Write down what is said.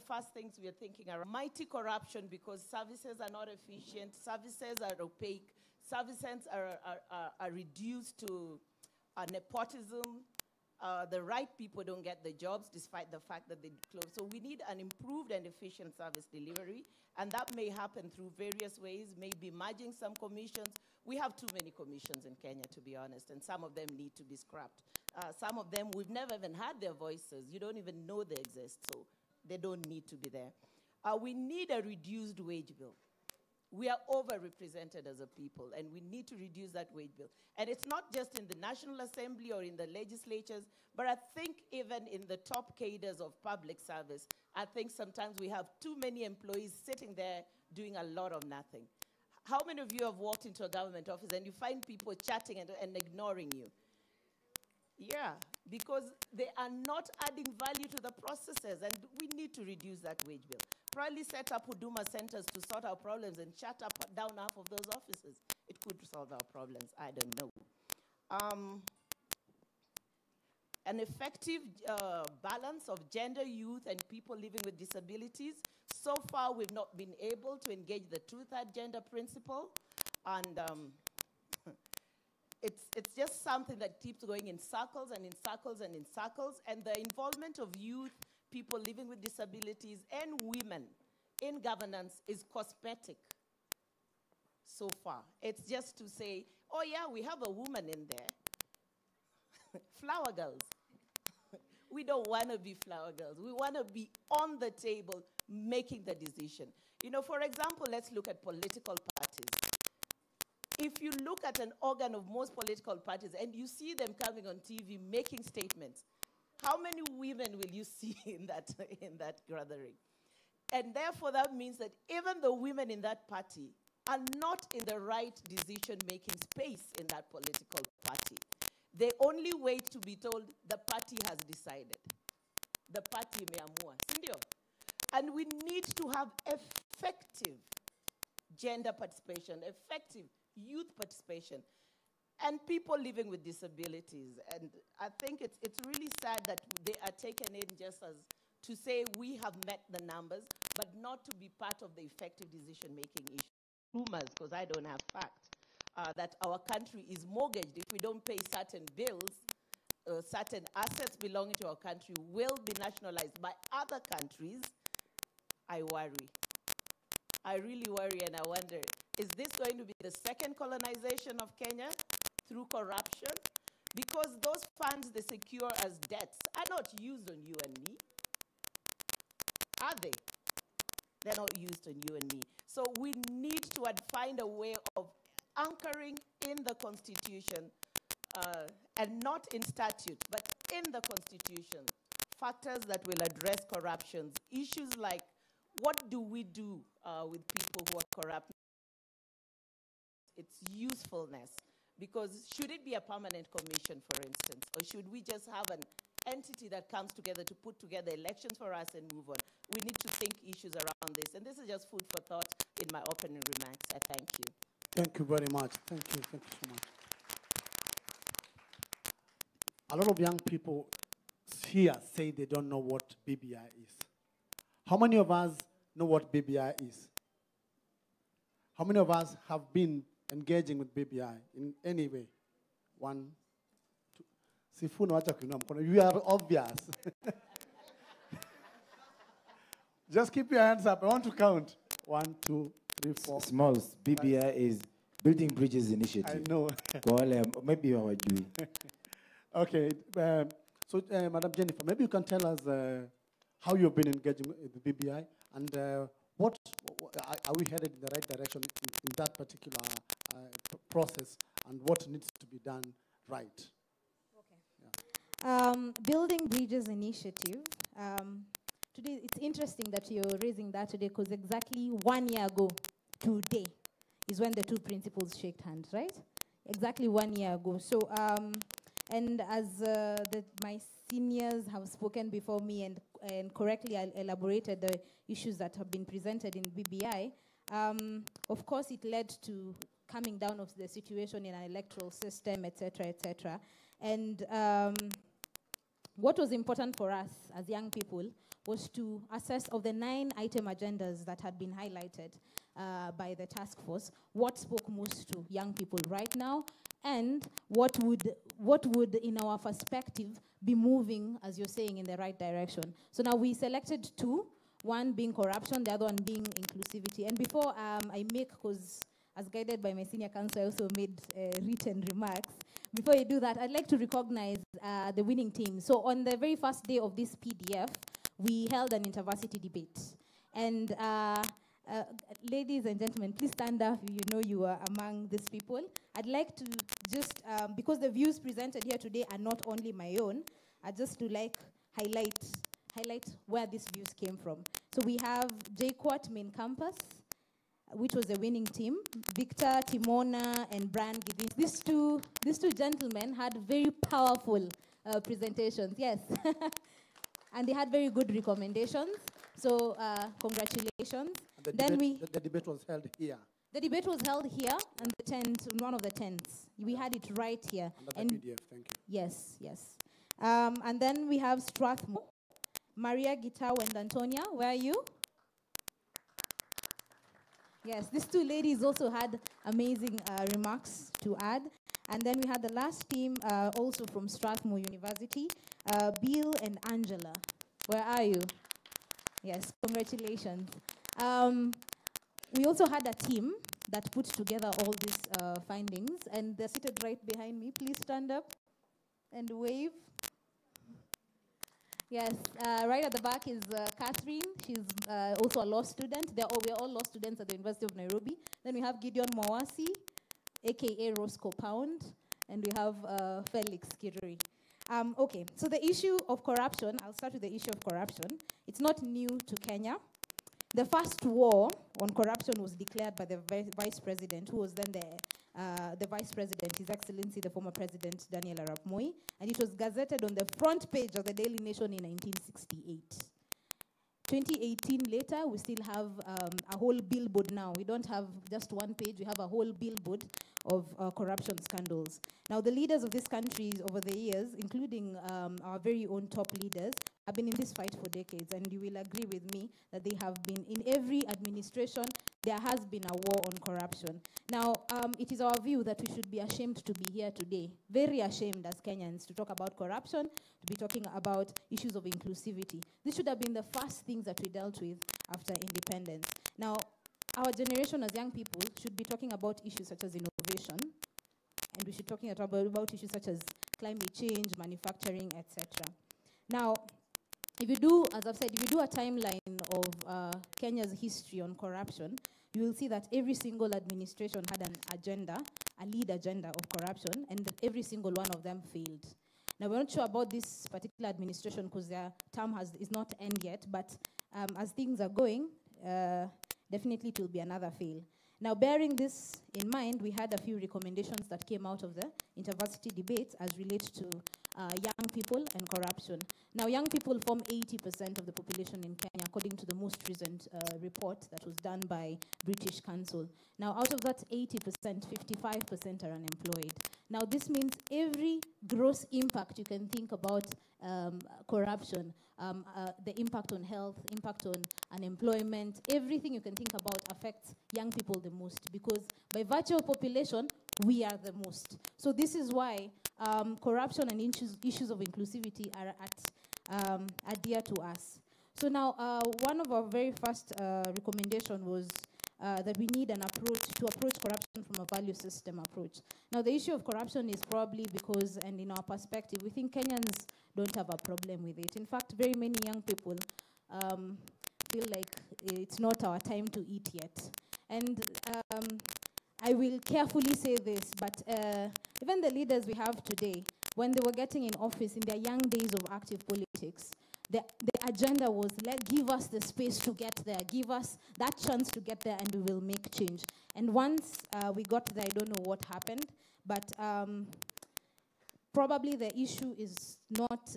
first things we are thinking are mighty corruption because services are not efficient, services are opaque, services are reduced to nepotism. The right people don't get the jobs despite the fact that they close. So we need an improved and efficient service delivery, and that may happen through various ways, maybe merging some commissions. We have too many commissions in Kenya, to be honest, and some of them need to be scrapped. Some of them, we've never even had their voices. You don't even know they exist, so they don't need to be there. We need a reduced wage bill. We are overrepresented as a people, and we need to reduce that wage bill. And it's not just in the National Assembly or in the legislatures, but I think even in the top cadres of public service, I think sometimes we have too many employees sitting there doing a lot of nothing. How many of you have walked into a government office and you find people chatting and ignoring you? Yeah, because they are not adding value to the processes, and we need to reduce that wage bill. Probably set up Huduma centers to sort our problems and shut up down half of those offices. It could solve our problems, I don't know. An effective balance of gender, youth, and people living with disabilities. So far, we've not been able to engage the two-third gender principle, and it's just something that keeps going in circles and in circles and in circles, and the involvement of youth, people living with disabilities, and women in governance is cosmetic so far. It's just to say, oh yeah, we have a woman in there. Flower girls. We don't want to be flower girls. We want to be on the table making the decision. You know, for example, let's look at political parties. If you look at an organ of most political parties and you see them coming on TV making statements, how many women will you see in that gathering? And therefore, that means that even the women in that party are not in the right decision-making space in that political party. They only wait to be told the party has decided. The party imeamua, sindio? And we need to have effective gender participation, effective youth participation, and people living with disabilities. And I think it's really sad that they are taken in just as to say we have met the numbers, but not to be part of the effective decision-making issue. Rumors, because I don't have fact, that our country is mortgaged. If we don't pay certain bills, certain assets belonging to our country will be nationalized by other countries. I worry. I really worry, and I wonder, is this going to be the second colonization of Kenya through corruption? Because those funds they secure as debts are not used on you and me. Are they? They're not used on you and me. So we need to find a way of anchoring in the Constitution, and not in statute, but in the Constitution, factors that will address corruptions. Issues like, what do we do with people who are corrupt? Its usefulness. Because should it be a permanent commission, for instance, or should we just have an entity that comes together to put together elections for us and move on? We need to think issues around this. And this is just food for thought in my opening remarks. I thank you. Thank you very much. Thank you so much. A lot of young people here say they don't know what BBI is. How many of us know what BBI is? How many of us have been engaging with BBI in any way? One, two. You are obvious. Just keep your hands up. I want to count. 1, 2, 3, 4. Smalls. BBI is Building Bridges Initiative. I know. Maybe you are doing. Okay. So, Madam Jennifer, maybe you can tell us how you've been engaging with the BBI, and what are we headed in the right direction in that particular process, and what needs to be done right? Okay. Yeah. Building Bridges Initiative. Today, it's interesting that you're raising that today, because exactly 1 year ago, today, is when the two principals shook hands, right? Exactly 1 year ago. So, and as my seniors have spoken before me and correctly elaborated the issues that have been presented in BBI, of course, it led to coming down of the situation in our electoral system, etc., etc. And what was important for us as young people was to assess of the 9 item agendas that had been highlighted by the task force, what spoke most to young people right now, and what would, in our perspective, be moving, as you're saying, in the right direction. So now we selected 2, one being corruption, the other one being inclusivity. And before I make, because as guided by my senior counsel, I also made written remarks. Before you do that, I'd like to recognize the winning team. So on the very first day of this PDF, we held an intervarsity debate. And ladies and gentlemen, please stand up if you know you are among these people. I'd like to just, because the views presented here today are not only my own, I'd just to like highlight where these views came from. So we have JQuat Main Campus, which was a winning team. Victor, Timona, and Brian Givin. These two gentlemen had very powerful presentations, yes. And they had very good recommendations. So congratulations. The debate was held here. The debate was held here on the tent, one of the tents. We had it right here. Under the PDF, thank you. Yes, yes. And then we have Strathmore, Maria Gitau and Antonia. Where are you? Yes, these 2 ladies also had amazing remarks to add. And then we had the last team also from Strathmore University, Bill and Angela. Where are you? Yes, congratulations. We also had a team that put together all these findings, and they're seated right behind me. Please stand up and wave. Yes, right at the back is Catherine. She's also a law student. We are all law students at the University of Nairobi. Then we have Gideon Mwawasi, a.k.a. Roscoe Pound, and we have Felix Kirui. Okay, so the issue of corruption, I'll start with the issue of corruption. It's not new to Kenya. The first war on corruption was declared by the vice president, who was then the vice president, His Excellency, the former president, Daniel Arap Moi, and it was gazetted on the front page of the Daily Nation in 1968. 2018 later, we still have a whole billboard now. We don't have just one page, we have a whole billboard of corruption scandals. Now, the leaders of these countries over the years, including our very own top leaders, have been in this fight for decades, and you will agree with me that they have been, in every administration, there has been a war on corruption. Now, it is our view that we should be ashamed to be here today, very ashamed as Kenyans, to talk about corruption, to be talking about issues of inclusivity. This should have been the first things that we dealt with after independence. Now, our generation as young people should be talking about issues such as innovation, and we should be talking about issues such as climate change, manufacturing, etc. Now, if you do, as I've said, if you do a timeline of Kenya's history on corruption, you will see that every single administration had an agenda, a lead agenda of corruption, and every single one of them failed. Now, we're not sure about this particular administration because their term is not end yet, but as things are going, definitely it will be another fail. Now, bearing this in mind, we had a few recommendations that came out of the intervarsity debates as relates to young people and corruption. Now, young people form 80% of the population in Kenya, according to the most recent report that was done by British Council. Now, out of that 80%, 55% are unemployed. Now, this means every gross impact you can think about corruption, the impact on health, impact on unemployment, everything you can think about affects young people the most, because by virtue of population, we are the most. So this is why corruption and issues of inclusivity are dear to us. So now, one of our very first recommendation was that we need an approach to approach corruption from a value system approach. Now, the issue of corruption is probably because, and in our perspective, we think Kenyans don't have a problem with it. In fact, very many young people feel like it's not our time to eat yet. And I will carefully say this, but even the leaders we have today, when they were getting in office in their young days of active politics, the agenda was, give us the space to get there, give us that chance to get there, and we will make change. And once we got there, I don't know what happened, but probably the issue is not